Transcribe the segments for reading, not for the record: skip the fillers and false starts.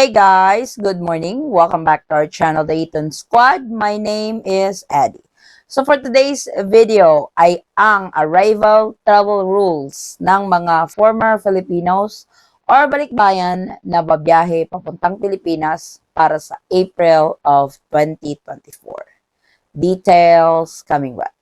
Hey guys, good morning. Welcome back to our channel, The Eton Squad. My name is Eddie. So for today's video ay ang arrival travel rules ng mga former Filipinos or balikbayan na babiyahe papuntang Pilipinas para sa April of 2024. Details coming back.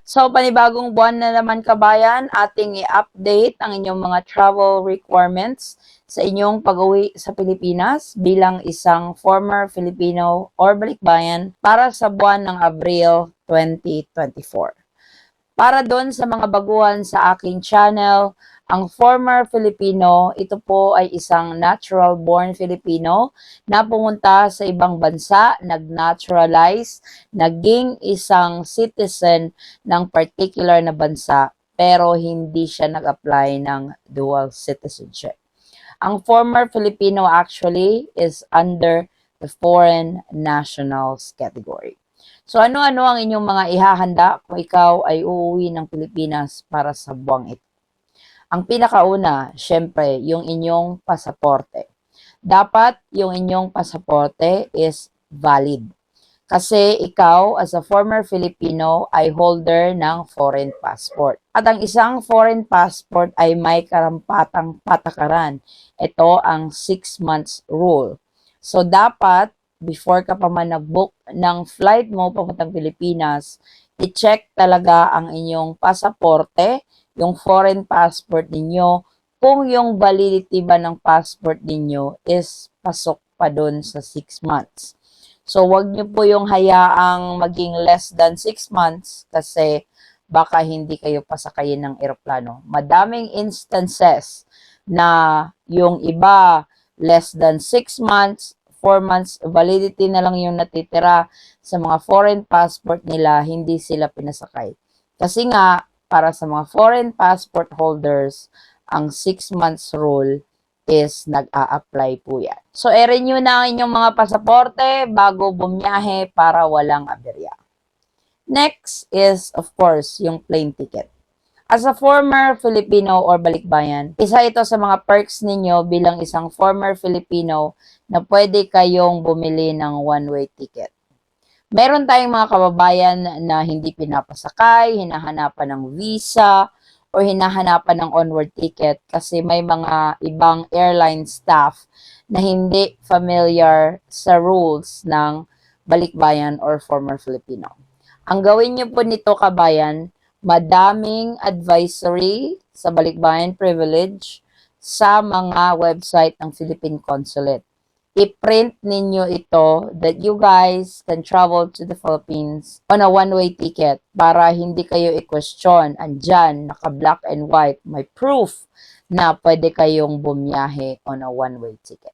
So, panibagong buwan na naman kabayan, ating i-update ang inyong mga travel requirements sa inyong pag-uwi sa Pilipinas bilang isang former Filipino or balikbayan para sa buwan ng Abril 2024. Para doon sa mga baguhan sa aking channel, ang former Filipino, ito po ay isang natural-born Filipino na pumunta sa ibang bansa, nag-naturalize, naging isang citizen ng particular na bansa, pero hindi siya nag-apply ng dual citizenship. Ang former Filipino actually is under the foreign nationals category. So ano-ano ang inyong mga ihahanda kung ikaw ay uuwi ng Pilipinas para sa buwang ito? Ang pinakauna, syempre, yung inyong pasaporte. Dapat yung inyong pasaporte is valid. Kasi ikaw, as a former Filipino, ay holder ng foreign passport. At ang isang foreign passport ay may karampatang patakaran. Ito ang 6 months rule. So dapat, before ka pa man nag-book ng flight mo papuntang Pilipinas, i-check talaga ang inyong pasaporte, yung foreign passport ninyo, kung yung validity ba ng passport ninyo is pasok pa dun sa 6 months. So, wag niyo po yung hayaang maging less than 6 months kasi baka hindi kayo pasakayin ng eroplano. Madaming instances na yung iba less than 6 months, 4 months validity na lang yung natitira sa mga foreign passport nila, hindi sila pinasakay. Kasi nga, para sa mga foreign passport holders, ang 6 months rule is nag-a-apply po yan. So, i-renew na ang inyong mga pasaporte bago bumiyahe para walang aberya. Next is, of course, yung plane ticket. As a former Filipino or balikbayan, isa ito sa mga perks ninyo bilang isang former Filipino na pwede kayong bumili ng one-way ticket. Meron tayong mga kababayan na hindi pinapasakay, hinahanapan ng visa, o hinahanapan ng onward ticket kasi may mga ibang airline staff na hindi familiar sa rules ng balikbayan or former Filipino. Ang gawin niyo po nito kabayan, madaming advisory sa balikbayan privilege sa mga website ng Philippine Consulate. I-print ninyo ito that you guys can travel to the Philippines on a one-way ticket para hindi kayo i-question. Andyan, naka-black and white, may proof na pwede kayong bumiyahe on a one-way ticket.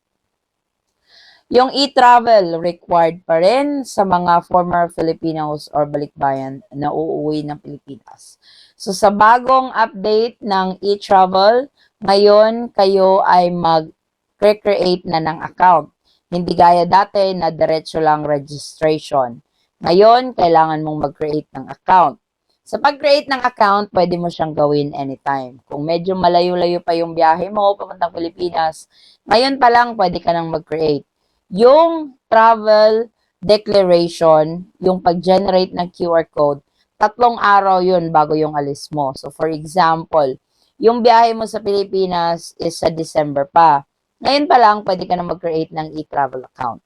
Yung e-travel required pa rin sa mga former Filipinos or balikbayan na uuwi ng Pilipinas. So sa bagong update ng e-travel, ngayon kayo ay mag-create na ng account. Hindi gaya dati na diretso lang registration. Ngayon, kailangan mong mag-create ng account. Sa pag-create ng account, pwede mo siyang gawin anytime. Kung medyo malayo-layo pa yung biyahe mo papuntang Pilipinas, ngayon pa lang pwede ka nang mag-create. Yung travel declaration, yung pag-generate ng QR code, 3 araw yun bago yung alis mo. So for example, yung biyahe mo sa Pilipinas is sa December pa. Ngayon pa lang, pwede ka na mag-create ng e-travel account.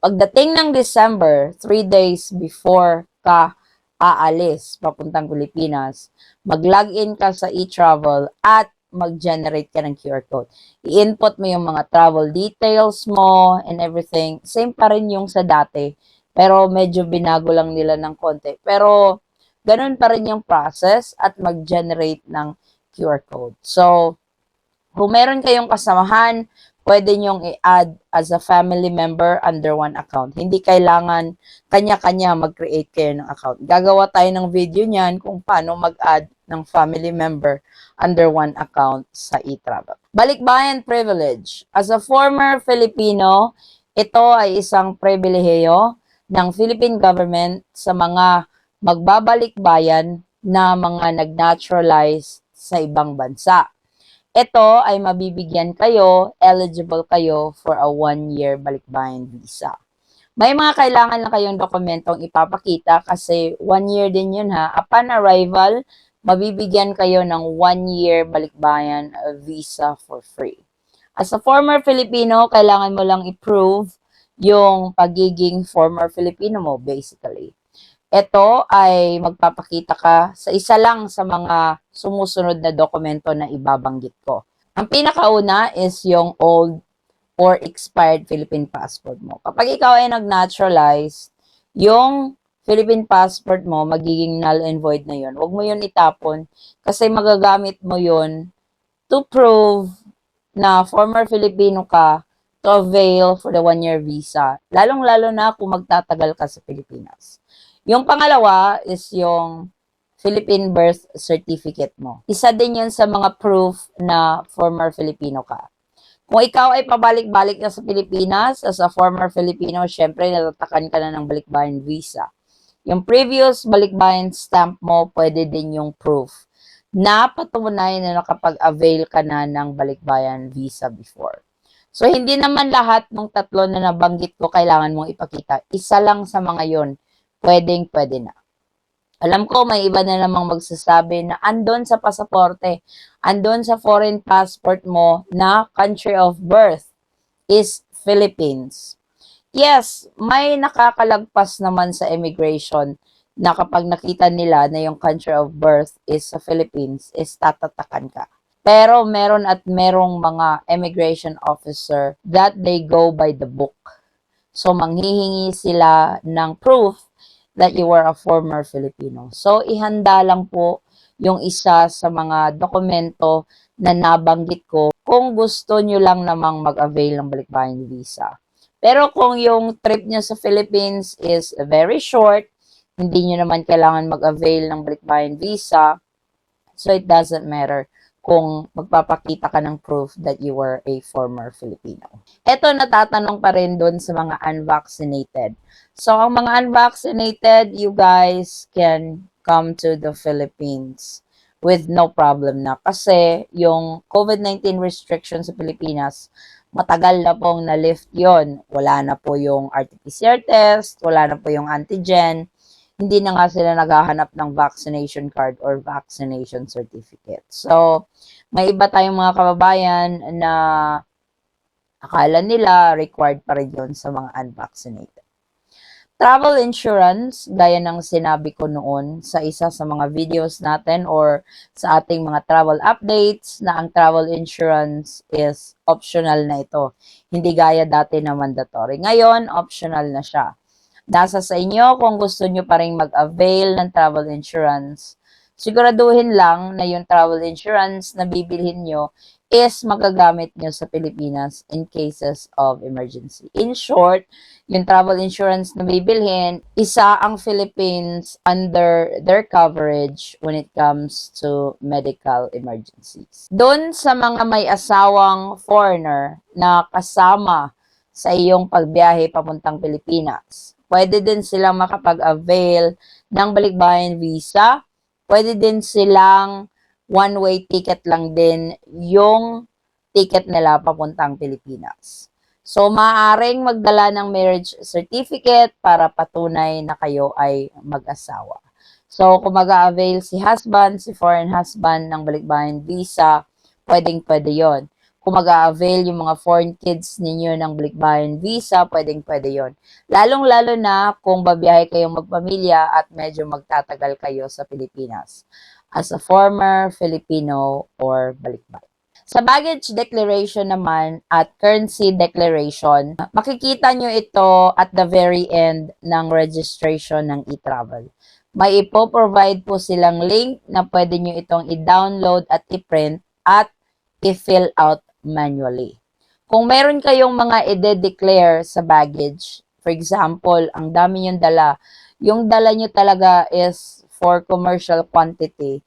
Pagdating ng December, 3 days before ka aalis papuntang Pilipinas, mag-login ka sa e-travel at mag-generate ka ng QR code. I-input mo yung mga travel details mo and everything. Same pa rin yung sa dati, pero medyo binago lang nila ng konti. Pero, ganun pa rin yung process at mag-generate ng QR code. So, kung meron kayong kasamahan, pwede nyong i-add as a family member under one account. Hindi kailangan kanya-kanya mag-create kayo ng account. Gagawa tayo ng video niyan kung paano mag-add ng family member under one account sa e-travel. Balikbayan privilege. As a former Filipino, ito ay isang pribilehiyo ng Philippine government sa mga magbabalikbayan na mga nag-naturalize sa ibang bansa. Ito ay mabibigyan kayo, eligible kayo for a 1-year balikbayan visa. May mga kailangan lang kayong dokumentong ipapakita kasi 1 year din yun ha. Upon arrival, mabibigyan kayo ng 1-year balikbayan visa for free. As a former Filipino, kailangan mo lang i-prove yung pagiging former Filipino mo, basically. Ito ay magpapakita ka sa isa lang sa mga sumusunod na dokumento na ibabanggit ko. Ang pinakauna is yung old or expired Philippine passport mo. Kapag ikaw ay nag-naturalize, yung Philippine passport mo, magiging null and void na yun. Huwag mo yun itapon kasi magagamit mo yun to prove na former Filipino ka to avail for the 1-year visa. Lalong-lalo na kung magtatagal ka sa Pilipinas. Yung pangalawa is yung Philippine birth certificate mo. Isa din yun sa mga proof na former Filipino ka. Kung ikaw ay pabalik-balik na sa Pilipinas as a former Filipino, syempre natatakan ka na ng balikbayan visa. Yung previous balikbayan stamp mo, pwede din yung proof na patunay na nakapag-avail ka na ng balikbayan visa before. So, hindi naman lahat ng tatlo na nabanggit ko kailangan mong ipakita. Isa lang sa mga yon, pwede na. Alam ko may iba na namang magsasabi na andon sa pasaporte, andon sa foreign passport mo na country of birth is Philippines. Yes, may nakakalagpas naman sa immigration na kapag nakita nila na yung country of birth is sa Philippines, is tatatakan ka. Pero meron at merong mga immigration officer that they go by the book. So, manghihingi sila ng proof that you were a former Filipino. So, ihanda lang po yung isa sa mga dokumento na nabanggit ko kung gusto nyo lang namang mag-avail ng balikbayan visa. Pero kung yung trip nyo sa Philippines is very short, hindi nyo naman kailangan mag-avail ng balikbayan visa, so it doesn't matter kung magpapakita ka ng proof that you were a former Filipino. Ito natatanong pa rin doon sa mga unvaccinated. So, ang mga unvaccinated, you guys can come to the Philippines with no problem na. Kasi yung COVID-19 restrictions sa Pilipinas, matagal na pong na-lift yon. Wala na po yung RT-PCR test, wala na po yung antigen, hindi na nga sila naghahanap ng vaccination card or vaccination certificate. So, may iba tayong mga kababayan na akala nila required pa rin yun sa mga unvaccinated. Travel insurance, gaya ng sinabi ko noon sa isa sa mga videos natin or sa ating mga travel updates na ang travel insurance is optional na ito. Hindi gaya dati na mandatory. Ngayon, optional na siya. Nasa sa inyo kung gusto nyo pa rin mag-avail ng travel insurance. Siguraduhin lang na yung travel insurance na bibilhin nyo is magagamit nyo sa Pilipinas in cases of emergency. In short, yung travel insurance na bibilhin, isa ang Philippines under their coverage when it comes to medical emergencies. Doon sa mga may asawang foreigner na kasama sa iyong pagbiyahe papuntang Pilipinas, pwede din silang makapag-avail ng balikbayan visa. Pwede din silang one-way ticket lang din yung ticket nila papuntang Pilipinas. So, maaaring magdala ng marriage certificate para patunay na kayo ay mag-asawa. So, kung mag-avail si husband, si foreign husband ng balikbayan visa, pwedeng-pwede yon. Kung mag-avail yung mga foreign kids ninyo ng balikbayan visa, pwedeng-pwede yon. Lalong-lalo na kung babiyahe kayong magpamilya at medyo magtatagal kayo sa Pilipinas as a former Filipino or balikbayan. Sa baggage declaration naman at currency declaration, makikita nyo ito at the very end ng registration ng e-travel. May ipo-provide po silang link na pwede nyo itong i-download at i-print at i-fill out manually. Kung meron kayong mga i-declare sa baggage, for example, ang dami yung dala nyo talaga is for commercial quantity,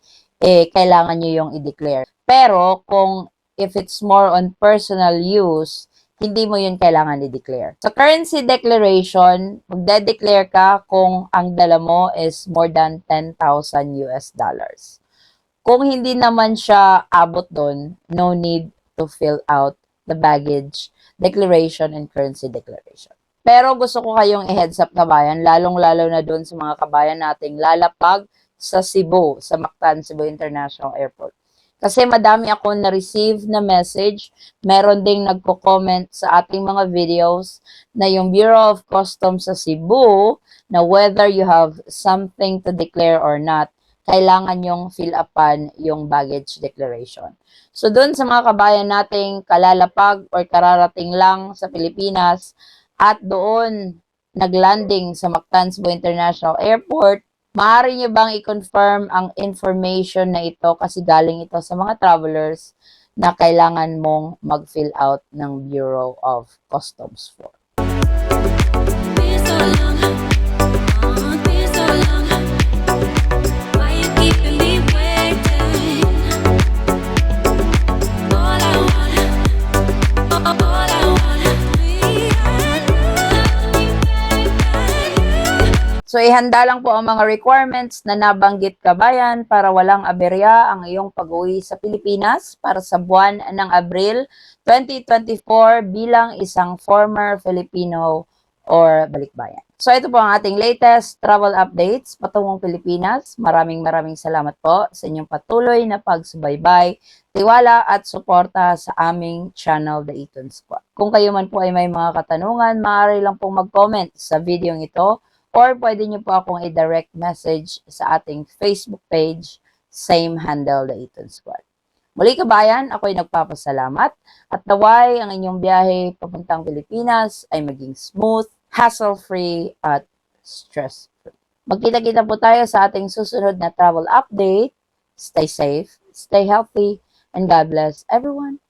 kailangan nyo yung i-declare. Pero kung if it's more on personal use, hindi mo yun kailangan i-declare. Sa currency declaration, magde-declare ka kung ang dala mo is more than 10,000 US dollars. Kung hindi naman siya abot doon, no need to fill out the baggage declaration and currency declaration. Pero gusto ko kayong i-heads up kabayan, lalong-lalo na doon sa mga kabayan nating lalapag sa Cebu, sa Mactan, Cebu International Airport. Kasi madami ako na-receive na message, meron ding nagko-comment sa ating mga videos na yung Bureau of Customs sa Cebu, na whether you have something to declare or not, kailangan yung fill upan yung baggage declaration. So doon sa mga kabayan nating kalalapag or kararating lang sa Pilipinas at doon naglanding sa Mactan Cebu International Airport, maaari niyo bang i-confirm ang information na ito kasi galing ito sa mga travelers na kailangan mong mag-fill out ng Bureau of Customs form. So, ihanda lang po ang mga requirements na nabanggit kabayan para walang aberya ang iyong pag-uwi sa Pilipinas para sa buwan ng Abril 2024 bilang isang former Filipino or balikbayan. So, ito po ang ating latest travel updates patungong Pilipinas. Maraming salamat po sa inyong patuloy na pagsubaybay, tiwala at suporta sa aming channel, The Eton Squad. Kung kayo man po ay may mga katanungan, maaari lang pong mag-comment sa video ito or pwede nyo po akong i-direct message sa ating Facebook page, same handle, The Eton Squad. Muli kabayan, ako'y nagpapasalamat at naway ang inyong biyahe papuntang Pilipinas ay maging smooth, hassle-free at stress-free. Magkita-kita po tayo sa ating susunod na travel update. Stay safe, stay healthy, and God bless everyone.